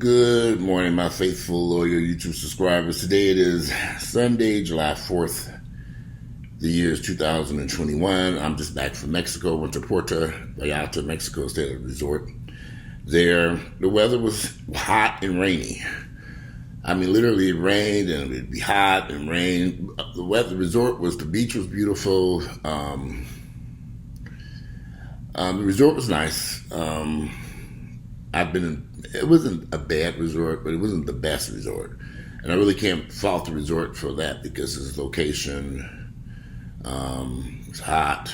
Good morning, my faithful, loyal YouTube subscribers. Today it is Sunday, July 4th. The year is 2021. I'm just back from Mexico. Went to Puerto Vallarta, Mexico, stayed at a resort. There, the weather was hot and rainy. I mean, literally it rained and it'd be hot and rain. The resort was, the beach was beautiful. The resort was nice. It wasn't a bad resort, but it wasn't the best resort. And I really can't fault the resort for that because its location, it's hot.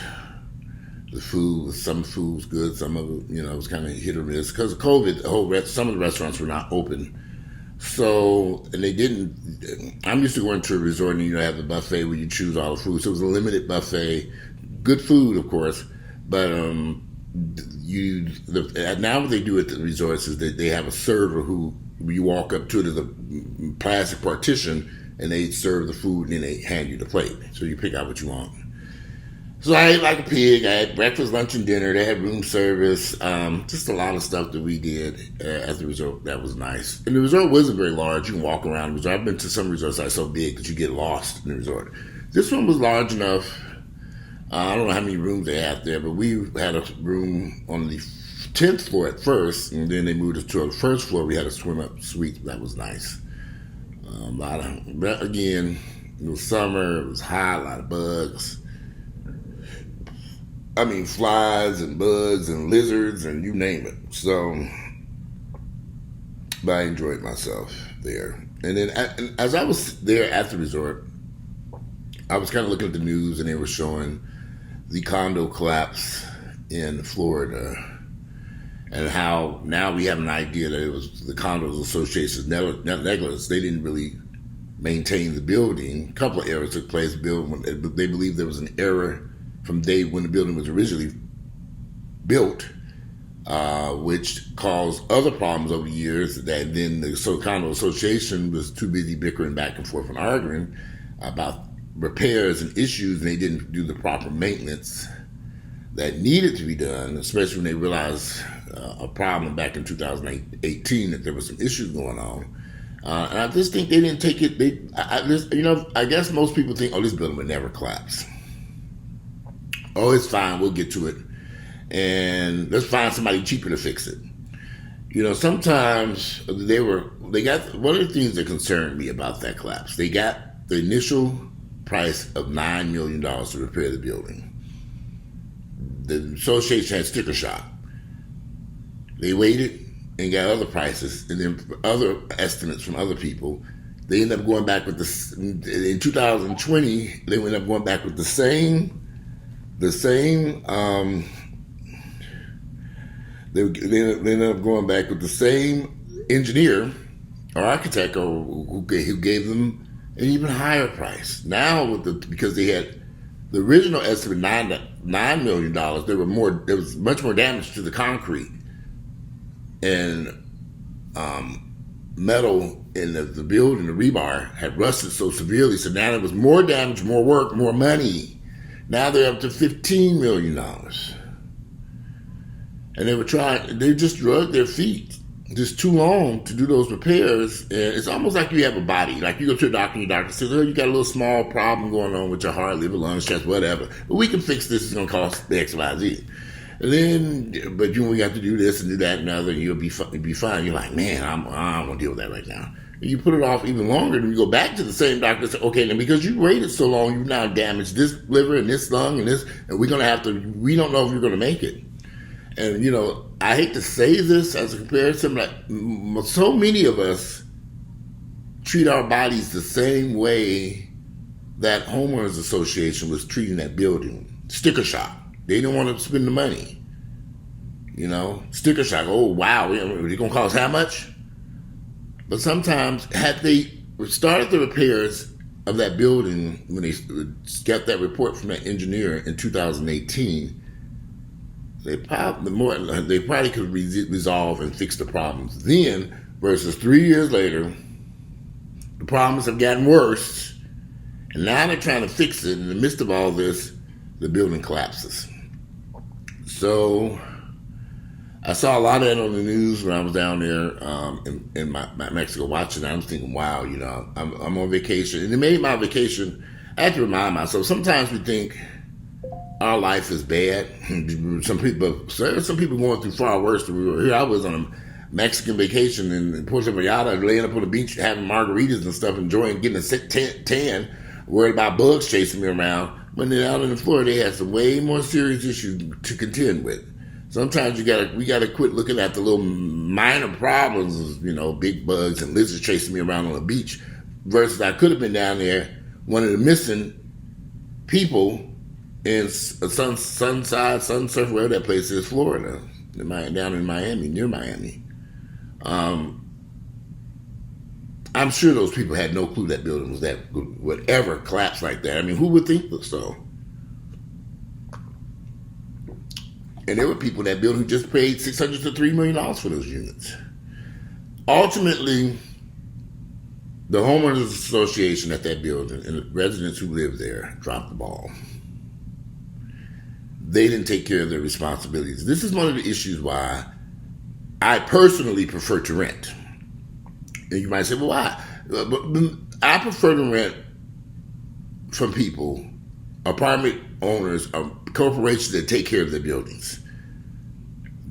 Some food was good, some of it, it was kind of hit or miss. Because of COVID, some of the restaurants were not open. So, and they didn't, I'm used to going to a resort and have the buffet where you choose all the food. So it was a limited buffet. Good food, of course, but now what they do at the resorts is that they have a server who you walk up to, there's a plastic partition, and they serve the food and then they hand you the plate. So you pick out what you want. So I ate like a pig. I had breakfast, lunch, and dinner. They had room service. Just a lot of stuff that we did at the resort that was nice. And the resort wasn't very large. You can walk around the resort. I've been to some resorts that are so big that you get lost in the resort. This one was large enough. I don't know how many rooms they had there, but we had a room on the 10th floor at first, and then they moved us to the first floor. We had a swim-up suite. That was nice. But again, it was summer. It was hot. A lot of bugs. I mean, flies and bugs and lizards and you name it. So, but I enjoyed myself there. And then as I was there at the resort, I was kind of looking at the news, and they were showing the condo collapse in Florida, and how now we have an idea that it was the Condos Association's negligence. They didn't really maintain the building. A couple of errors took place. They believe there was an error from when the building was originally built, which caused other problems over years. That then the Condo Association was too busy bickering back and forth and arguing about repairs and issues, and they didn't do the proper maintenance that needed to be done, especially when they realized a problem back in 2018 that there was some issues going on. And I just think they didn't take it. I guess most people think, oh, this building would never collapse. Oh, it's fine. We'll get to it, and let's find somebody cheaper to fix it. Sometimes they got one of the things that concerned me about that collapse. They got the initial price of $9 million to repair the building. The association had sticker shock. They waited and got other prices, and then other estimates from other people. They ended up going back with in 2020. They ended up going back with the same. They ended up going back with the same engineer or architect who gave them an even higher price. Now, because they had the original estimate $9 million, there was much more damage to the concrete and metal in the building. The rebar had rusted so severely, so now there was more damage, more work, more money. Now they're up to $15 million, and they just drug their feet. Just too long to do those repairs. And it's almost like you have a body. Like you go to a doctor, and your doctor says, oh, you got a little small problem going on with your heart, liver, lungs, chest, whatever. But we can fix this. It's going to cost X, Y, Z. And then, but we got to do this and do that and other, and you'll be fine. You're like, man, I don't want to deal with that right now. And you put it off even longer, and you go back to the same doctor and say, okay, then because you waited so long, you've now damaged this liver and this lung and this, and we don't know if you're going to make it. And, I hate to say this as a comparison, but so many of us treat our bodies the same way that homeowners association was treating that building. Sticker shock. They didn't want to spend the money. Sticker shock. Oh, wow. They're going to cost how much? But sometimes, had they started the repairs of that building when they got that report from that engineer in 2018, they probably could resolve and fix the problems then, versus 3 years later, the problems have gotten worse, and now they're trying to fix it. In the midst of all this, the building collapses. So I saw a lot of that on the news when I was down there in my Mexico watching that. I was thinking, wow, I'm on vacation. And it made my vacation, I have to remind myself, sometimes we think our life is bad. Some people going through far worse than we were. Here I was on a Mexican vacation in Puerto Vallarta, laying up on the beach, having margaritas and stuff, enjoying getting a tan, worried about bugs chasing me around. When they're out in Florida, they had some way more serious issues to contend with. Sometimes we gotta quit looking at the little minor problems, big bugs and lizards chasing me around on the beach, versus I could have been down there, one of the missing people in Sunside, Sunsurf, wherever that place is, Florida, down in Miami, near Miami. I'm sure those people had no clue that building would ever collapse like that. I mean, who would think so? And there were people in that building who just paid $600 to $3 million for those units. Ultimately, the homeowners association at that building and the residents who live there dropped the ball. They didn't take care of their responsibilities. This is one of the issues why I personally prefer to rent. And you might say, well, why? But I prefer to rent from people, apartment owners, corporations that take care of their buildings.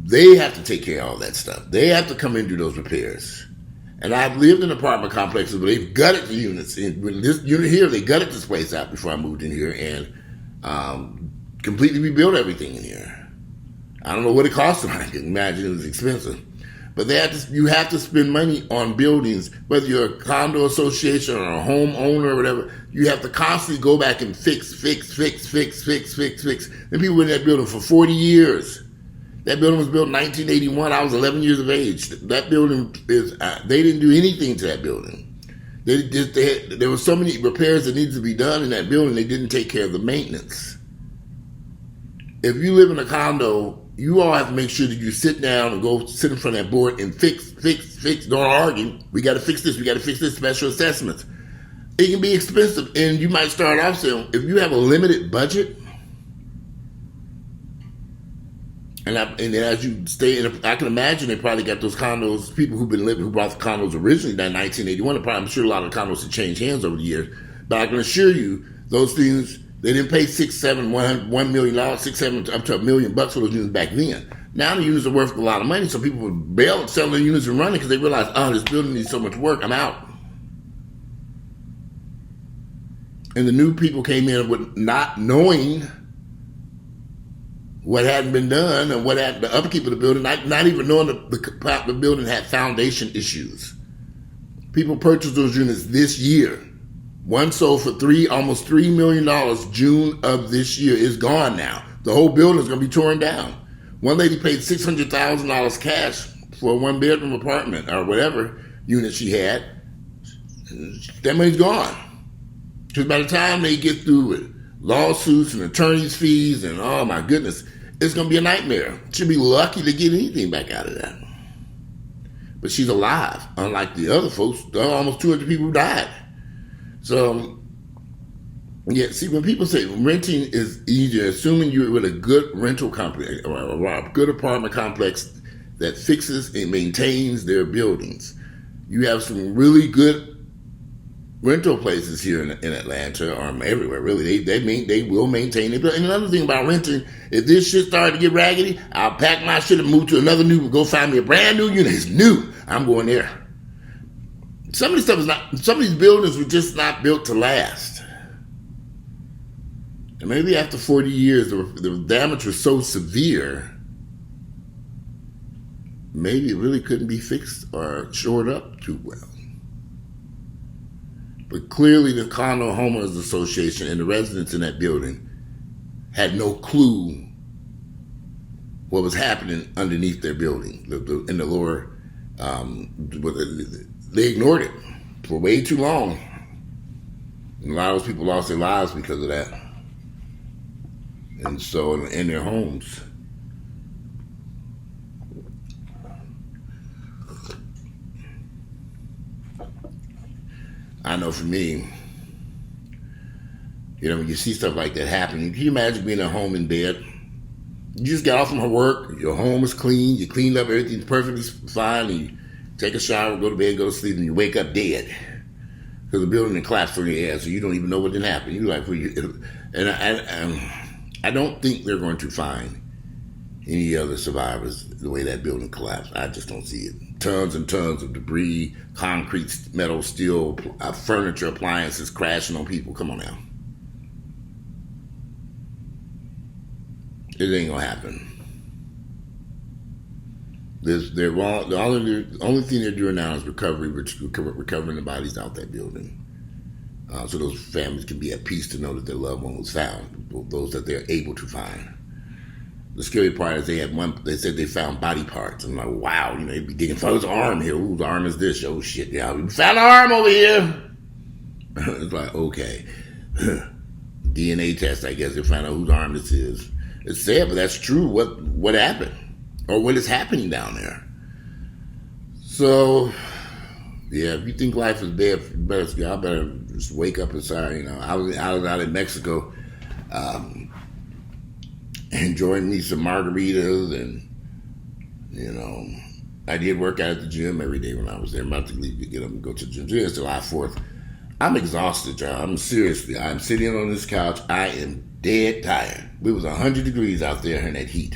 They have to take care of all that stuff. They have to come in and do those repairs. And I've lived in apartment complexes where they've gutted the units. When this unit here, they gutted this place out before I moved in here and completely rebuilt everything in here. I don't know what it cost them. I can imagine it was expensive. But you have to spend money on buildings, whether you're a condo association or a homeowner or whatever. You have to constantly go back and fix. And people were in that building for 40 years. That building was built in 1981. I was 11 years of age. That building they didn't do anything to that building. There were so many repairs that needed to be done in that building. They didn't take care of the maintenance. If you live in a condo, you all have to make sure that you sit down and go sit in front of that board and fix. Don't argue. We got to fix this. We got to fix this. Special assessments. It can be expensive, and you might start off saying, if you have a limited budget, and as you stay in, I can imagine they probably got those condos. People who bought the condos originally in 1981. I'm sure a lot of condos have changed hands over the years, but I can assure you, those things. They didn't pay $1 million, up to $1 million for those units back then. Now the units are worth a lot of money, so people would bail and sell their units and running because they realize, this building needs so much work, I'm out. And the new people came in with not knowing what hadn't been done and what had the upkeep of the building, not even knowing the building had foundation issues. People purchased those units this year. One sold for almost $3 million June of this year. Is gone now. The whole building is going to be torn down. One lady paid $600,000 cash for a one-bedroom apartment or whatever unit she had. That money's gone. Because by the time they get through with lawsuits and attorney's fees and oh my goodness, it's going to be a nightmare. She'll be lucky to get anything back out of that. But she's alive, unlike the other folks. Almost 200 people died. So, see, when people say renting is easier, assuming you're with a good rental company or a good apartment complex that fixes and maintains their buildings, you have some really good rental places here in Atlanta or everywhere, really. They will maintain it. And another thing about renting, if this shit started to get raggedy, I'll pack my shit and move to go find me a brand new unit. It's new. I'm going there. Some of these buildings were just not built to last. And maybe after 40 years, the damage was so severe, maybe it really couldn't be fixed or shored up too well. But clearly the Condo Homeowners Association and the residents in that building had no clue what was happening underneath their building, in the lower, they ignored it for way too long. And a lot of those people lost their lives because of that. And so, in their homes. I know for me, when you see stuff like that happening, can you imagine being at home in bed You just got off from work, your home is clean, you cleaned up, everything's perfectly fine, and you take a shower, go to bed, go to sleep, and you wake up dead. Because the building had collapsed on your ass, so you don't even know what didn't happen. You're like, and I don't think they're going to find any other survivors the way that building collapsed. I just don't see it. Tons and tons of debris, concrete, metal, steel, furniture, appliances crashing on people. Come on now. It ain't gonna happen. They're wrong. The only thing they're doing now is recovering the bodies out that building, so those families can be at peace to know that their loved one was found, those that they're able to find. The scary part is they said they found body parts. I'm like, wow, they'd be digging for his arm here. Whose arm is this? Oh shit, yeah, we found an arm over here. It's like, okay, DNA test. I guess they find out whose arm this is. It's sad, but that's true. What happened, or what is happening down there? So, yeah, if you think life is bad, I better just wake up inside. I was out in Mexico, enjoying me some margaritas, and I did work out at the gym every day when I was there. I'm about to leave to get up and go to the gym. It's July 4th. I'm exhausted, y'all. I'm sitting on this couch. I am dead tired. It was 100 degrees out there in that heat.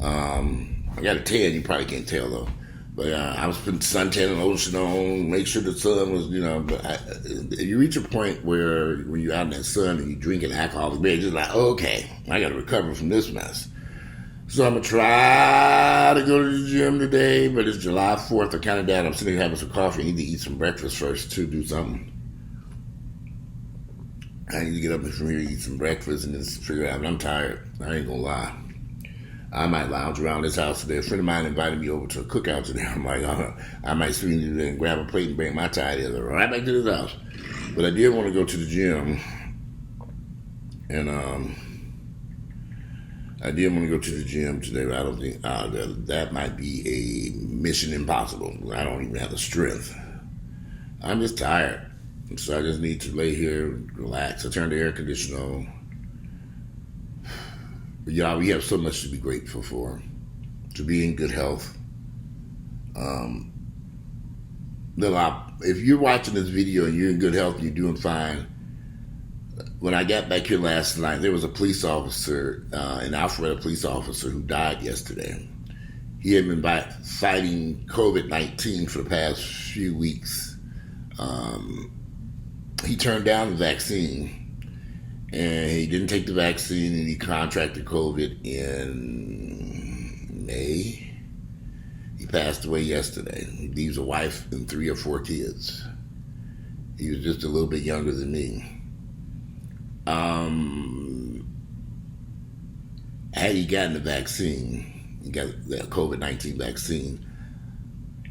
I got a tan. You probably can't tell though. But I was putting suntan and lotion on, make sure the sun was, But you reach a point where when you're out in that sun and you're drinking alcohol, it's just like, okay, I got to recover from this mess. So I'm going to try to go to the gym today, but it's July 4th. I kind of down. I'm sitting here having some coffee. I need to eat some breakfast first to do something. I need to get up from here, eat some breakfast, and just figure out. I'm tired. I ain't gonna lie. I might lounge around this house today. A friend of mine invited me over to a cookout today. I'm like, I might swing in there and grab a plate and bring my tired right back to this house. But I did want to go to the gym, and I did want to go to the gym today. But I don't think that might be a mission impossible. I don't even have the strength. I'm just tired. So I just need to lay here, relax. I turned the air conditioner on. But y'all, we have so much to be grateful for. To be in good health. If you're watching this video and you're in good health and you're doing fine, when I got back here last night, there was a police officer, an Alpharetta police officer who died yesterday. He had been fighting COVID-19 for the past few weeks. He turned down the vaccine, and he didn't take the vaccine, and he contracted COVID in May. He passed away yesterday. He leaves a wife and 3 or 4 kids. He was just a little bit younger than me. Had he gotten the vaccine, he got the COVID-19 vaccine,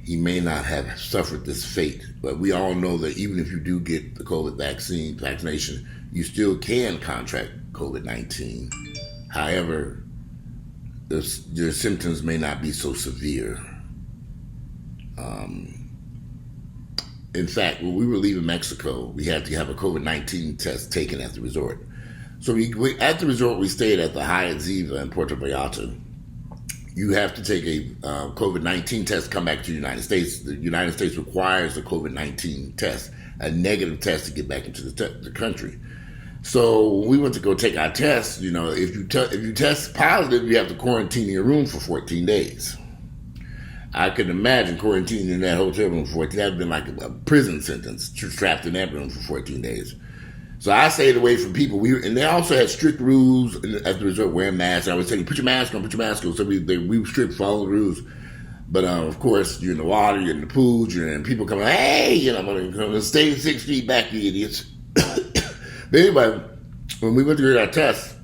he may not have suffered this fate. But we all know that even if you do get the COVID vaccination, you still can contract COVID-19. However, your symptoms may not be so severe. In fact, when we were leaving Mexico, we had to have a COVID-19 test taken at the resort. So at the resort, we stayed at the Hyatt Ziva in Puerto Vallarta. You have to take a COVID-19 test, come back to the United States. The United States requires a COVID-19 test, a negative test to get back into the country. So when we went to go take our test, if you test positive, you have to quarantine in your room for 14 days. I could imagine quarantining in that hotel room for 14 days. That would have been like a prison sentence, trapped in that room for 14 days. So I stayed away from people. And they also had strict rules at the resort, wearing masks. I was saying, put your mask on. So we were strict, follow the rules. But of course, you're in the water, you're in the pools, and people come, hey, I'm going to stay 6 feet back, you idiots. But anyway, when we went to get our test,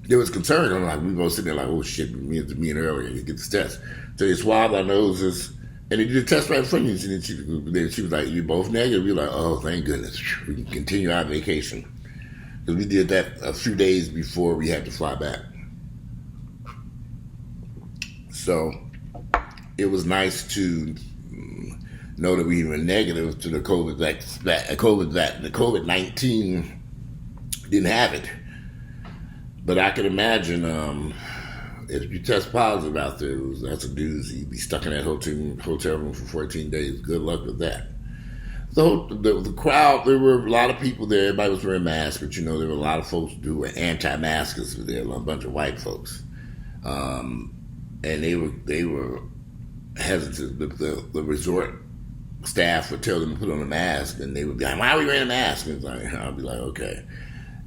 there was concern. I'm like, we both sitting there like, oh shit, me and her are going to get this test. So they swabbed our noses, and they did a test right in front of us. And she was like, you're both negative? We were like, oh, thank goodness. We can continue our vacation. Because we did that a few days before we had to fly back. So it was nice to know that we were negative to the the COVID-19 didn't have it. But I could imagine if you test positive out there, that's a doozy. You'd be stuck in that hotel room for 14 days. Good luck with that. So the crowd, there were a lot of people there. Everybody was wearing masks, but there were a lot of folks who were anti-maskers there, a bunch of white folks, and they were hesitant. The resort staff would tell them to put on a mask, and they would be like, "Why are we wearing a mask?" And I'll be like, "Okay."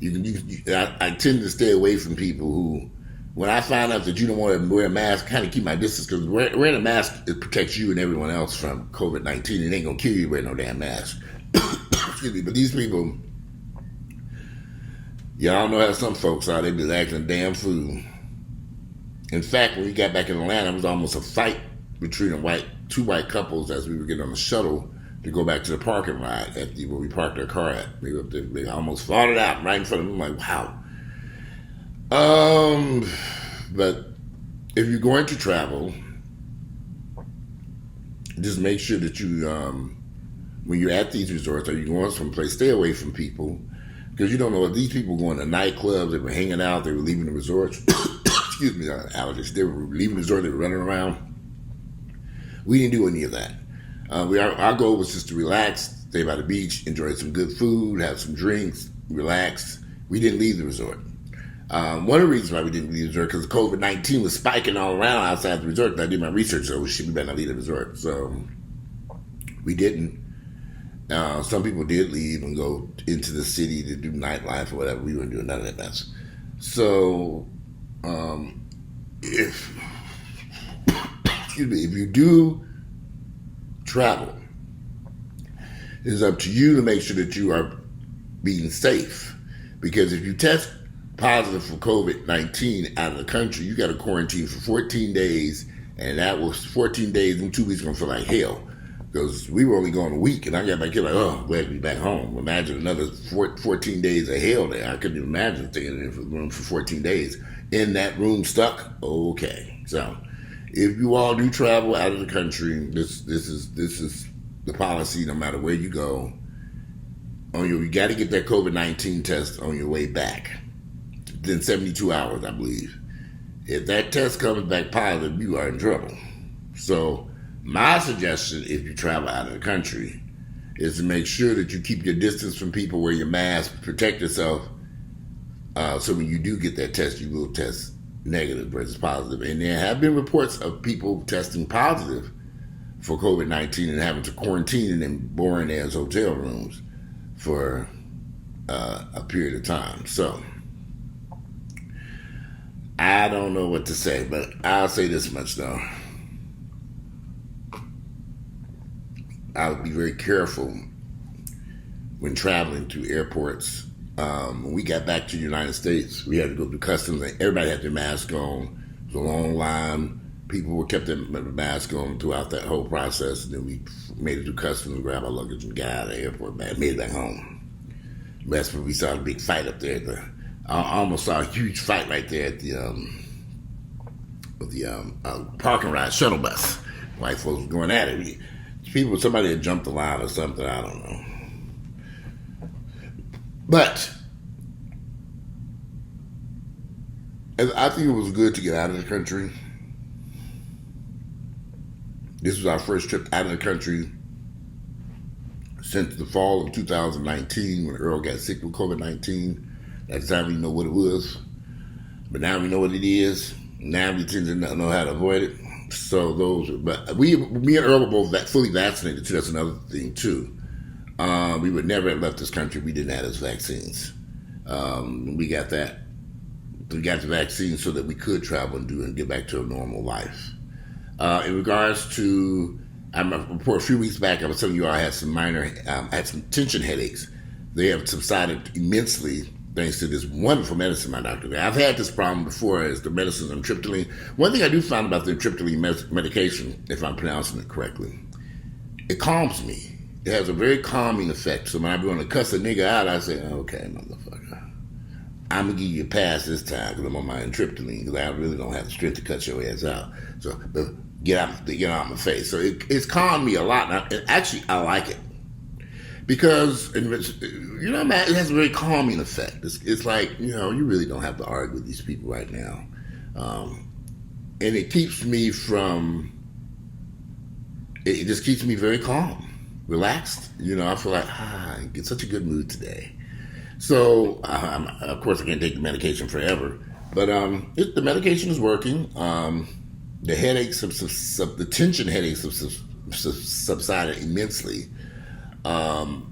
I tend to stay away from people who, when I find out that you don't want to wear a mask, kind of keep my distance, because wearing a mask, it protects you and everyone else from COVID-19. It ain't gonna kill you wearing no damn mask. Excuse me, but these people, y'all know how some folks are. They be acting a damn fool. In fact, when we got back in Atlanta, it was almost a fight between two white couples as we were getting on the shuttle to go back to the parking lot where we parked our car at. They almost fought it out right in front of them. I'm like, wow. But if you're going to travel, just make sure that you, when you're at these resorts or you're going someplace, stay away from people, because you don't know if these people were going to nightclubs, they were hanging out, they were leaving the resorts. Excuse me, allergies. They were leaving the resort, they were running around. We didn't do any of that. Our goal was just to relax, stay by the beach, enjoy some good food, have some drinks, relax. We didn't leave the resort. One of the reasons why we didn't leave the resort, because COVID-19 was spiking all around outside the resort, and I did my research, so we better not leave the resort. So we didn't. Some people did leave and go into the city to do nightlife or whatever. We weren't doing none of that mess. So if you do travel, it's up to you to make sure that you are being safe. Because if you test positive for COVID-19 out of the country, you got to quarantine for 14 days, and that was 14 days and 2 weeks going to feel like hell. Because we were only gone a week, and I got back here like, oh, glad to be back home. Imagine another 14 days of hell there. I couldn't even imagine staying in the room for 14 days. In that room stuck? Okay. So if you all do travel out of the country, this is the policy. No matter where you go, you got to get that COVID-19 test on your way back. Within 72 hours, I believe. If that test comes back positive, you are in trouble. So my suggestion, if you travel out of the country, is to make sure that you keep your distance from people, wear your mask, protect yourself. So when you do get that test, you will test negative versus positive. And there have been reports of people testing positive for COVID-19 and having to quarantine in them boring ass hotel rooms for a period of time. So I don't know what to say, but I'll say this much though. I would be very careful when traveling to airports. When we got back to the United States, we had to go through customs, and everybody had their mask on. It was a long line. People were kept their mask on throughout that whole process, and then we made it through customs, grabbed our luggage, and got out of the airport, made it back home. That's when we saw a big fight up there. I almost saw a huge fight right there at the parking lot shuttle bus. White folks were going at it. Somebody had jumped the line or something, I don't know. But I think it was good to get out of the country. This was our first trip out of the country since the fall of 2019 when Earl got sick with COVID-19. At the time we didn't know what it was. But now we know what it is. Now we tend to know how to avoid it. So me and Earl were both fully vaccinated too. That's another thing too. We would never have left this country if we didn't have those vaccines. We got that. We got the vaccine so that we could travel and get back to a normal life. In regards to, for a few weeks back, I was telling you I had some tension headaches. They have subsided immensely thanks to this wonderful medicine my doctor gave. I've had this problem before as the medicine on tryptolene. One thing I do find about the tryptolene medication, if I'm pronouncing it correctly, it calms me. It has a very calming effect. So when I be want to cuss a nigga out, I say, okay, motherfucker, I'm going to give you a pass this time because I'm on my tryptolene because I really don't have the strength to cut your ass out. So get out my face. So it's calmed me a lot. And actually, I like it. Because, man, it has a very calming effect. It's like, you really don't have to argue with these people right now. and it keeps me from. It just keeps me very calm, relaxed. I feel like I get such a good mood today. So, of course, I can't take the medication forever, but the medication is working. The headaches, the tension headaches have subsided immensely. And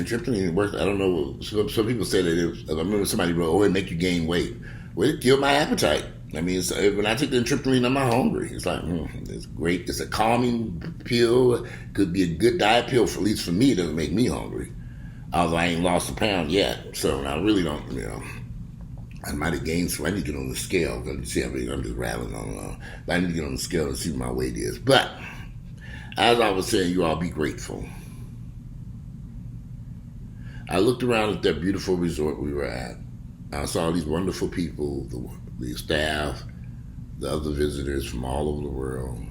tryptophan works. I don't know. Some people say that I remember somebody wrote, "Oh, it make you gain weight." Well, it killed my appetite. I mean, when I take the tryptophan, I'm not hungry. It's like, it's great. It's a calming pill. Could be a good diet pill, for at least for me. It doesn't make me hungry. Although I ain't lost a pound yet. So I really don't, I might have gained some. I need to get on the scale. Because you see, I'm just rattling on. But I need to get on the scale and see what my weight is. But, as I was saying, you all be grateful. I looked around at that beautiful resort we were at. I saw these wonderful people, the staff, the other visitors from all over the world.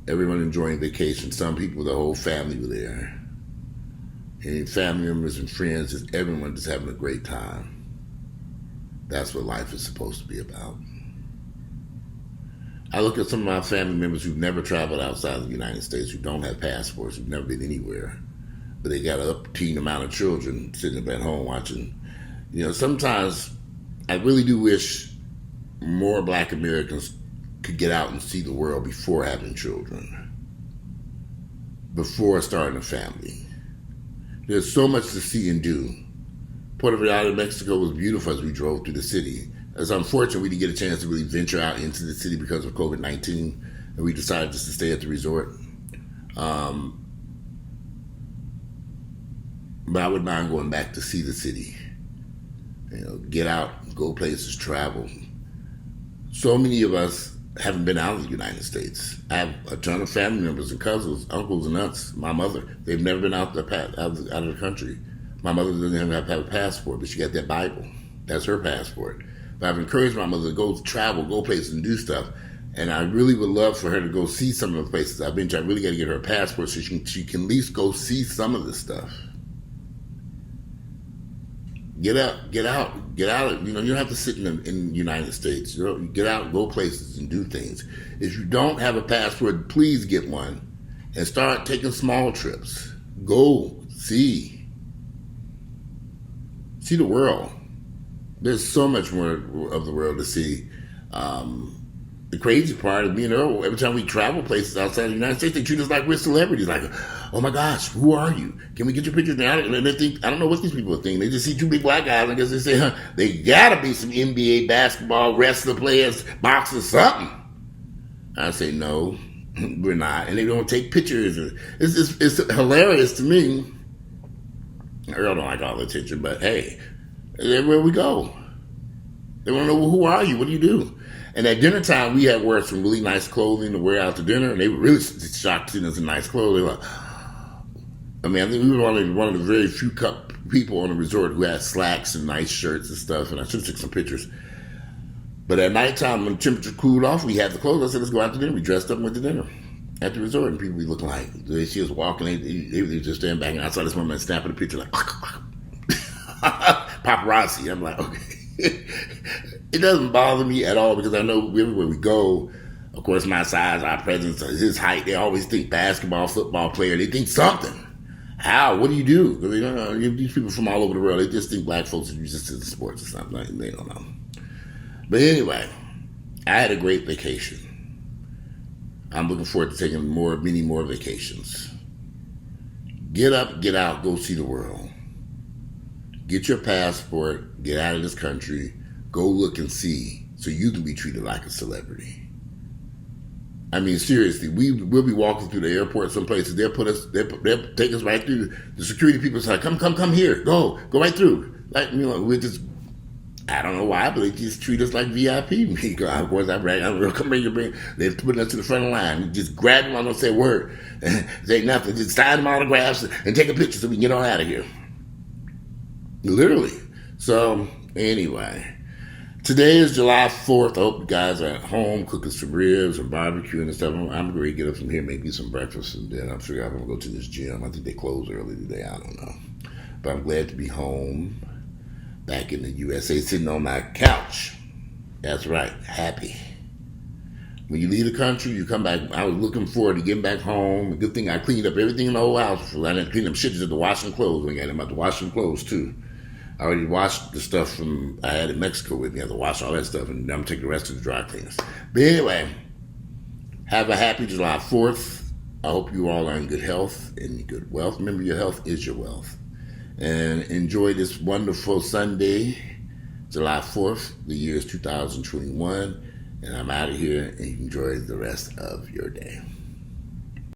Everyone enjoying vacation. Some people, the whole family were there. And family members and friends, just everyone just having a great time. That's what life is supposed to be about. I look at some of my family members who've never traveled outside the United States, who don't have passports, who've never been anywhere, but they got an up-teen amount of children sitting up at home watching. Sometimes I really do wish more Black Americans could get out and see the world before having children, before starting a family. There's so much to see and do. Puerto Vallarta, Mexico was beautiful as we drove through the city. It's unfortunate we didn't get a chance to really venture out into the city because of COVID-19, and we decided just to stay at the resort. But I would mind going back to see the city. Get out, go places, travel. So many of us haven't been out of the United States. I have a ton of family members and cousins, uncles and aunts. My mother, they've never been out of the country. My mother doesn't even have to have a passport, but she got that Bible. That's her passport. But I've encouraged my mother to go travel, go places and do stuff. And I really would love for her to go see some of the places I've been to. I really got to get her a passport so she can at least go see some of this stuff. Get out. You don't have to sit in the United States. Get out, go places, and do things. If you don't have a passport, please get one and start taking small trips. Go see the world. There's so much more of the world to see. The crazy part of me and Earl, every time we travel places outside the United States, they treat us like we're celebrities. Like, oh my gosh, who are you? Can we get your pictures now? And they think, I don't know what these people think. They just see two big Black guys. I guess they say, they gotta be some NBA basketball, wrestler players, boxers, something. I say, no, we're not. And they don't take pictures. It's hilarious to me. Earl don't like all the attention, but hey, everywhere we go, they want to know, well, who are you? What do you do? And at dinner time, we had wear some really nice clothing to wear out to dinner, and they were really shocked to see us in nice clothes. They were like, I think we were one of the very few people on the resort who had slacks and nice shirts and stuff, and I should have took some pictures. But at nighttime, when the temperature cooled off, we had the clothes. I said, let's go out to dinner. We dressed up and went to dinner at the resort, and people be looking like, they see us walking, they were just standing back, and I saw this woman snapping a picture like, paparazzi. I'm like, okay. It doesn't bother me at all because I know everywhere we go, of course, my size, our presence, his height, they always think basketball, football player. They think something. How? What do you do? These people from all over the world, they just think Black folks are just in sports or something. They don't know. But anyway, I had a great vacation. I'm looking forward to taking many more vacations. Get up, get out, go see the world. Get your passport, get out of this country, go look and see so you can be treated like a celebrity. I mean, seriously, we'll be walking through the airport some places. They'll take us right through. The security people say, come here, go right through. Like, we're just, I don't know why, but they just treat us like VIP. Of course, I'm real. Come bring your bring. They're putting us to the front of the line. You just grab them, I don't say a word, say nothing. Just sign them autographs and take a picture so we can get on out of here. Literally. So anyway, today is July 4th. I hope you guys are at home cooking some ribs and barbecuing and stuff. I'm going to get up from here, maybe some breakfast, and then I'm sure I'm going to go to this gym. I think they closed early today. I don't know. But I'm glad to be home, back in the USA, sitting on my couch. That's right, happy. When you leave the country, you come back. I was looking forward to getting back home. Good thing I cleaned up everything in the whole house. I didn't clean up shit, just the washing clothes. I got about to wash some clothes too. I already washed the stuff from I had in Mexico with me. I had to wash all that stuff, and I'm taking the rest to the dry cleaners. But anyway, have a happy July 4th. I hope you all are in good health and good wealth. Remember, your health is your wealth. And enjoy this wonderful Sunday, July 4th. The year is 2021. And I'm out of here, and you can enjoy the rest of your day.